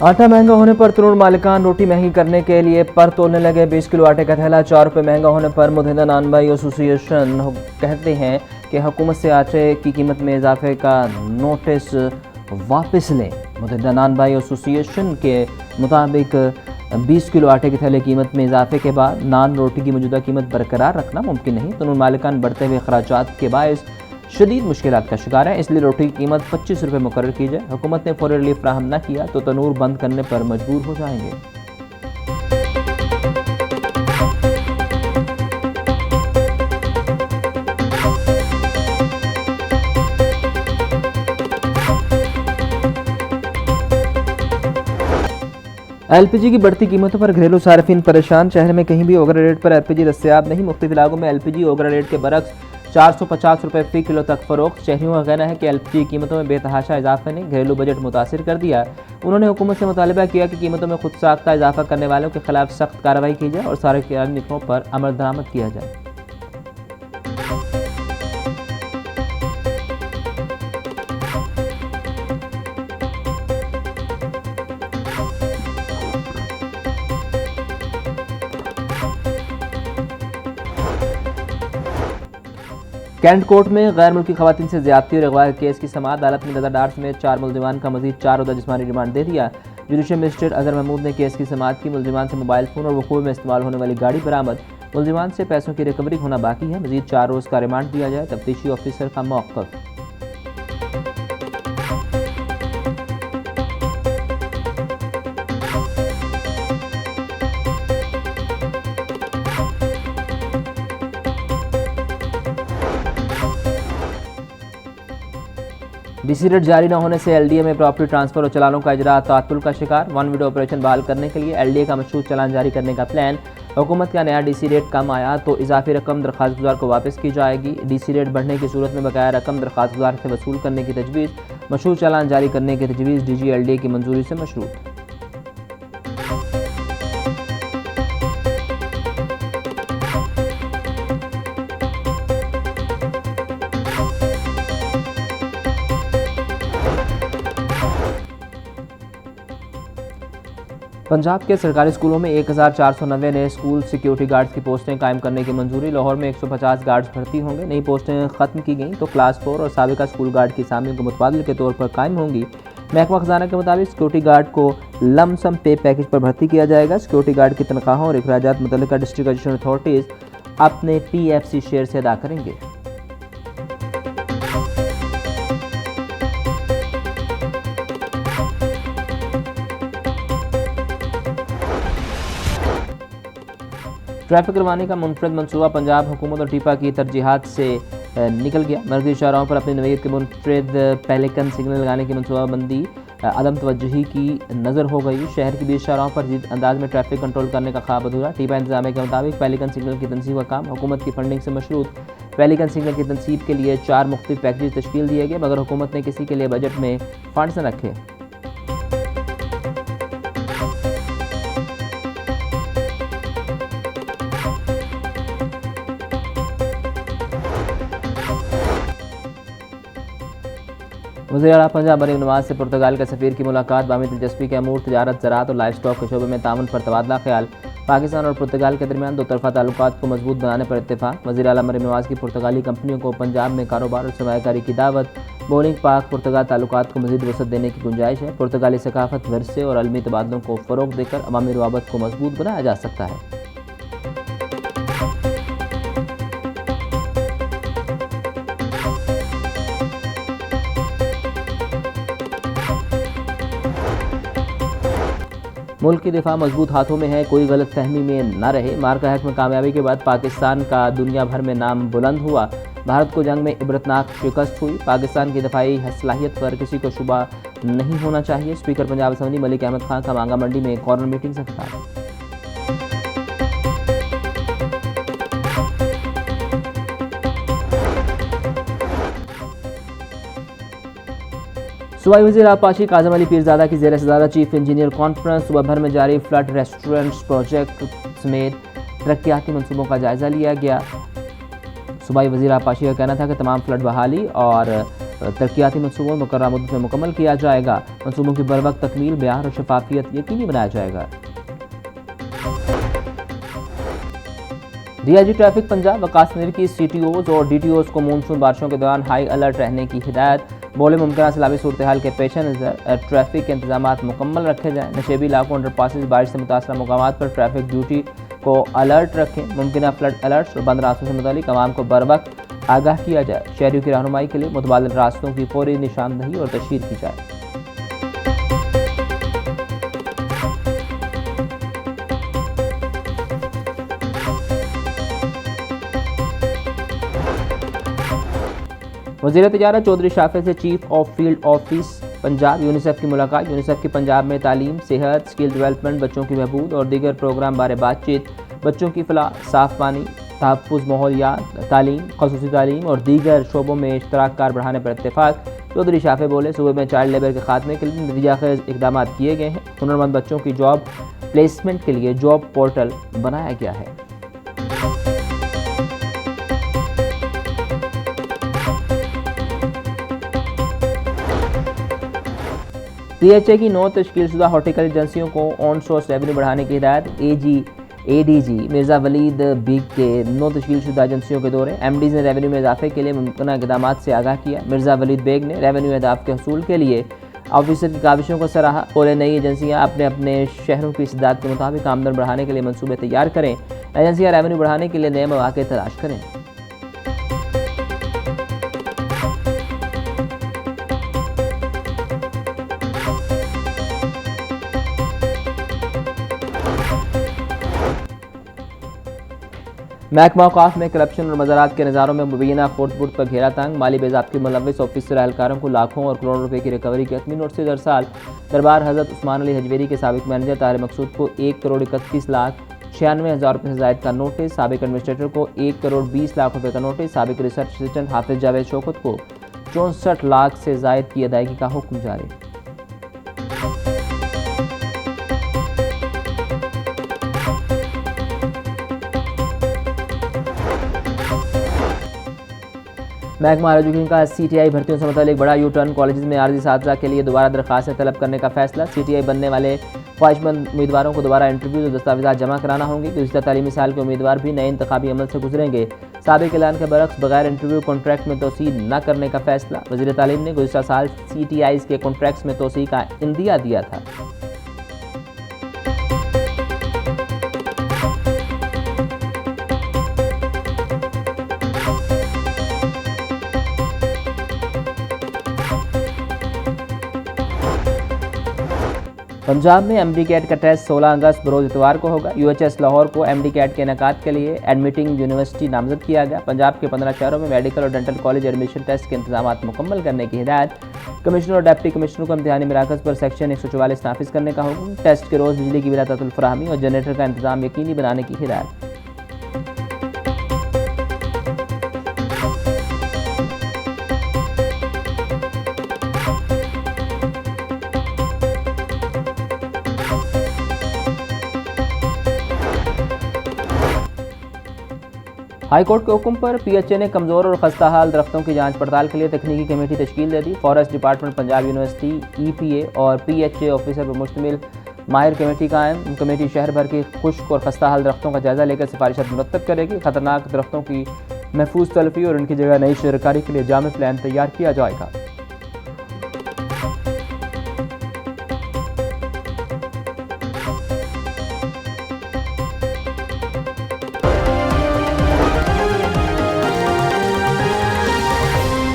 आटा महंगा होने पर तरुण मालिकान रोटी महंगी करने के लिए पर तोलने लगे। 20 किलो आटे का थैला 4 रुपये महंगा होने पर मुतहिदा नानबाई एसोसिएशन कहते हैं कि हुकूमत से आटे की कीमत में इजाफे का नोटिस वापस लें। मुतहिदा नानबाई एसोसिएशन के मुताबिक 20 किलो आटे के थैले कीमत में इजाफे के बाद नान रोटी की मौजूदा कीमत बरकरार रखना मुमकिन नहीं। तरुण मालिकान बढ़ते हुए अखराजात के बायस शदीद मुश्किलात का शिकार है, इसलिए रोटी की कीमत 25 रुपये मुकर्रर की जाए। हुकूमत ने फौरी रिलीफ फ्राहम न किया तो तनूर बंद करने पर मजबूर हो जाएंगे। एलपीजी की बढ़ती कीमतों पर घरेलू सार्फिन परेशान। शहर में कहीं भी ओगरा रेट पर एलपीजी दस्तयाब नहीं। मुख्तलिफ इलाकों में एलपीजी ओगरा रेट के बरक्स 450 रुपये फ़ी किलो तक फ़रोख्त। शहरियों का कहना है कि एलपीजी कीमतों में बेतहाशा इजाफे ने घरेलू बजट मुतासिर कर दिया। उन्होंने हुकूमत से मुतालबा किया कि कीमतों में खुद साख्ता इजाफा करने वालों के खिलाफ सख्त कार्रवाई की जाए और सारे निकलों पर अमल दरामद किया जाए। कैंट कोर्ट में गैर मुल्की खवातीन से ज्यादती और अगवा के केस की समाअत। अदालत ने नजरदार समेत 4 मुलजिमान का मजीद 4 रोज़ा जिस्मानी रिमांड दे दिया। जुडिशल मजिस्ट्रेट अजहर महमूद ने केस की समाअत की। मुलजिमान से मोबाइल फ़ोन और वकूअ में इस्तेमाल होने वाली गाड़ी बरामद। मुलजिमान से पैसों की रिकवरी होना बाकी है। मजीद 4 रोज़ का रिमांड दिया जाए। तफ्तीशी ऑफिसर का मौक़िफ़। डीसी रेट जारी न होने से एलडीए में प्रॉपर्टी ट्रांसफर और चालानों का इजरा तातुल का शिकार। वन विडो ऑपरेशन बहाल करने के लिए एलडीए का मशरूत चालान जारी करने का प्लान। हुकूमत का नया डीसी रेट कम आया तो इजाफी रकम दरखास्त गुजार को वापस की जाएगी। डीसी रेट बढ़ने की सूरत में बकाया रकम दरखास्त गुजार से वसूल करने की तजवीज़। मशरूत चालान जारी करने की तजवीज़ डीजी एलडीए की मंजूरी से मशरूत। पंजाब के सरकारी स्कूलों में 1490 नए स्कूल सिक्योरिटी गार्ड्स की पोस्टें कायम करने की मंजूरी। लाहौर में 150 गार्ड्स भर्ती होंगे। नई पोस्टें खत्म की गई तो क्लास 4 और साबिका स्कूल गार्ड की असामियों को मुतबादिल के तौर पर कायम होंगी। महकमा खजाना के मुताबिक सिक्योरिटी गार्ड को लमसम पे पैकेज पर भर्ती किया जाएगा। सिक्योरिटी गार्ड की तनख्वाहों और अखराजात मुतल्लिका डिस्ट्रिक्ट एजुकेशन अथॉरिटीज़ अपने PFC शेयर से अदा करेंगे। ट्रैफिक रवानी का मुनफरद मनसूबा पंजाब हुकूमत और टीपा की तरजीहात से निकल गया। मरकज़ी शाहराहों पर अपनी नवीयत के मुनफरद पेलिकन सिग्नल लगाने की मनसूबाबंदी अदम तवज्जुही की नज़र हो गई। शहर की 20 शाहराहों पर जदीद अंदाज में ट्रैफिक कंट्रोल करने का ख्वाब अधूरा। टीपा इंतजामिया के मुताबिक पेलिकन सिग्नल की तनसीब का काम हुकूमत की फंडिंग से मशरूत। पेलिकन सिग्नल की तनसीब के लिए 4 मुख्तलिफ पैकेज तश्कील दिए गए, मगर हुकूमत ने किसी के लिए बजट में फंड्स न रखे। वज़ीर आला पंजाब मरीम नवाज से पुर्तगाल के सफ़ीर की मुलाकात। बामी दिलचस्पी के अमूर, तिजारत, ज़राअत और लाइफ स्टॉक के शोबे में ताउन पर तबादला ख्याल। पाकिस्तान और पुर्तगाल के दरमियान दो तरफ़ा ताल्लुकात को मजबूत बनाने पर इत्तेफाक। वज़ीर आला मरीम नवाज की पुर्तगाली कंपनियों को पंजाब में कारोबार और सरमायाकारी की दावत। बोलिंग पाक पुर्तगाल ताल्लुकात को मज़ीद वसअत देने की गुंजाइश है। पुर्तगाली सकाफत, विरसे और अलमी तबादलों को फ़रोग़ देकर अवामी रवाबत को मजबूत बनाया जा सकता है। मुल्क की दिफा मजबूत हाथों में है, कोई गलत फहमी में न रहे। मार्का हक में कामयाबी के बाद पाकिस्तान का दुनिया भर में नाम बुलंद हुआ। भारत को जंग में इबरतनाक शिकस्त हुई। पाकिस्तान की दफाई सलाहियत पर किसी को शुबा नहीं होना चाहिए। स्पीकर पंजाब असम्बली मलिक अहमद खान का मांगा मंडी में कॉर्नर मीटिंग से खिताब। सूबाई वज़ीर आबपाशी काज़म अली पीरज़ादा की ज़ेर सदारत चीफ इंजीनियर कॉन्फ्रेंस। सुबह भर में जारी फ्लड रेस्टोरेंट्स प्रोजेक्ट समेत तरक्याती मनसूबों का जायज़ा लिया गया। सूबाई वज़ीर आबपाशी का कहना था कि तमाम फ्लड बहाली और तरक्याती मनसूबों मुकर्रर मुद्दत में मुकम्मल किया जाएगा। मनसूबों की बरवक्त तकमील, बयान और शफाफियत यकीनी बनाया जाएगा। डीआईजी ट्रैफिक पंजाब वकास नदीर की CTOs और DTOs को मानसून बारिशों के दौरान हाई अलर्ट रहने की हिदायत। बोले मुमकिन सैलाबी सूरत हाल के पेश नज़र ट्रैफिक के इंतजाम मुकम्मल रखे जाएँ। नशेबी इलाकों अंडरपासेस बारिश से मुतासर मकामात पर ट्रैफिक ड्यूटी को अलर्ट रखें। मुमकिन फ्लड अलर्ट्स और बंद रास्तों से मुतालिक अवाम को बर वक्त आगाह किया जाए। शहरियों की रहनुमाई के लिए मुतबादिल रास्तों की फौरी निशानदही और तशहीर की जाए। वज़ीर तिजारत चौधरी शाफे से chief of field office Punjab UNICEF की मुलाकात। यूनिसेफ की पंजाब में तालीम, सेहत, स्किल डेवलपमेंट, बच्चों की बहबूद और दीगर प्रोग्राम बारे बातचीत। बच्चों की फलाह, साफ पानी, तहफ़्फ़ुज़ माहौलियात, तालीम, ख़ुसूसी तालीम और दीगर शोबों में इश्तराक कार बढ़ाने पर इत्तेफाक। चौधरी शाफे बोले, सूबे में चाइल्ड लेबर के खात्मे के लिए नतीजा खेज इकदाम किए गए हैं। हुनरमंद बच्चों की जॉब प्लेसमेंट के लिए जॉब पोर्टल बनाया गया है। CHA की 9 तश्कीलशुदा हॉर्टिकल्चर एजेंसियों को ऑन सोर्स रेवेन्यू बढ़ाने की हिदायत। ADG मिर्ज़ा वलीद बिग के 9 तश्कीलशुदा एजेंसियों के दौरे। MDs ने रेवेन्यू में इजाफे के लिए मुमकिन इक़दाम से आगाह किया। मिर्ज़ा वलीद बेग ने रेवेन्यू अहदाफ के हसूल के लिए ऑफिसर की काविशों को सराहा। बोले, नई एजेंसियाँ अपने अपने शहरों की इस्तेदाद के मुताबिक आमदन बढ़ाने के लिए मनसूबे तैयार करें। एजेंसियाँ रेवेन्यू बढ़ाने के लिए नए मौके तलाश करें। महकमा औक़ाफ़ में करप्शन और मज़ारात के नज़ारों में मुबैना खुर्द-बुर्द पर घेरा तंग। माली बेज़ाब्ती मुलव्विस ऑफिसर एहलकारों को लाखों और करोड़ों रुपए की रिकवरी के हतमी नोटिस दरसाल। दरबार हज़रत उस्मान अली हजवेरी के साबिक मैनेजर तारिक मकसूद को 1,31,96,000 रुपये से ज़ायद का नोटिस। साबिक एडमिनिस्ट्रेटर को 1,20,00,000 रुपये का नोटिस। साबिक रिसर्च असिस्टेंट हाफिज जावेद शौकत को 64 लाख से ज़ायद की अदायगी का हुक्म जारी। महकमा हायर एजुकेशन का CTI भर्तियों से मुतालिक बड़ा U-टर्न। कॉलेज में आर्जी साथी के लिए दोबारा दरख्वास्तें तलब करने का फैसला। CTI बनने वाले ख्वाहिशमंद उम्मीदवारों को दोबारा इंटरव्यू और दस्तावेज़ात जमा कराना होंगे। गुज़िश्ता तालीमी साल के उम्मीदवार भी नए इंतखाबी अमल से गुजरेंगे। साबिक ऐलान के बरक्स बगैर इंटरव्यू कॉन्ट्रैक्ट में तोसी न करने का फैसला। वज़ीर तालीम ने गुज़िश्ता साल CTIs के कॉन्ट्रैक्ट्स में तोसी का इंदिया दिया था। पंजाब में MD कैट का टेस्ट 16 अगस्त बरोज़ इतवार को होगा। UHS लाहौर को MD कैट के इनेकाद के लिए एडमिटिंग यूनिवर्सिटी नामजद किया गया। पंजाब के 15 शहरों में मेडिकल और डेंटल कॉलेज एडमिशन टेस्ट के इंतजाम मुकम्मल करने की हिदायत। कमिश्नर और डिप्टी कमिश्नर को इम्तिहानी मराकज़ पर सेक्शन 144 नाफिज करने का हुक्म। टेस्ट के रोज़ बिजली की बिला तअत्तुल फराहमी और जनरेटर का इंतजाम यकीनी बनाने की हिदायत। हाई कोर्ट के हुक्म पर PHA ने कमज़ोर और खस्ता हाल दरख्तों की जांच पड़ताल के लिए तकनीकी कमेटी तश्कील दे दी। Forest department Punjab university EPA और PHA ऑफिसर पर मुश्तमिल माहिर कमेटी कायम। कमेटी शहर भर की खुश्क और खस्ता हाल दरख्तों का जायजा लेकर सिफारिशात मुरतब करेगी। खतरनाक दरख्तों की महफूज तलफी और उनकी जगह नई शजरकारी के लिए जामे प्लान तैयार किया जाएगा।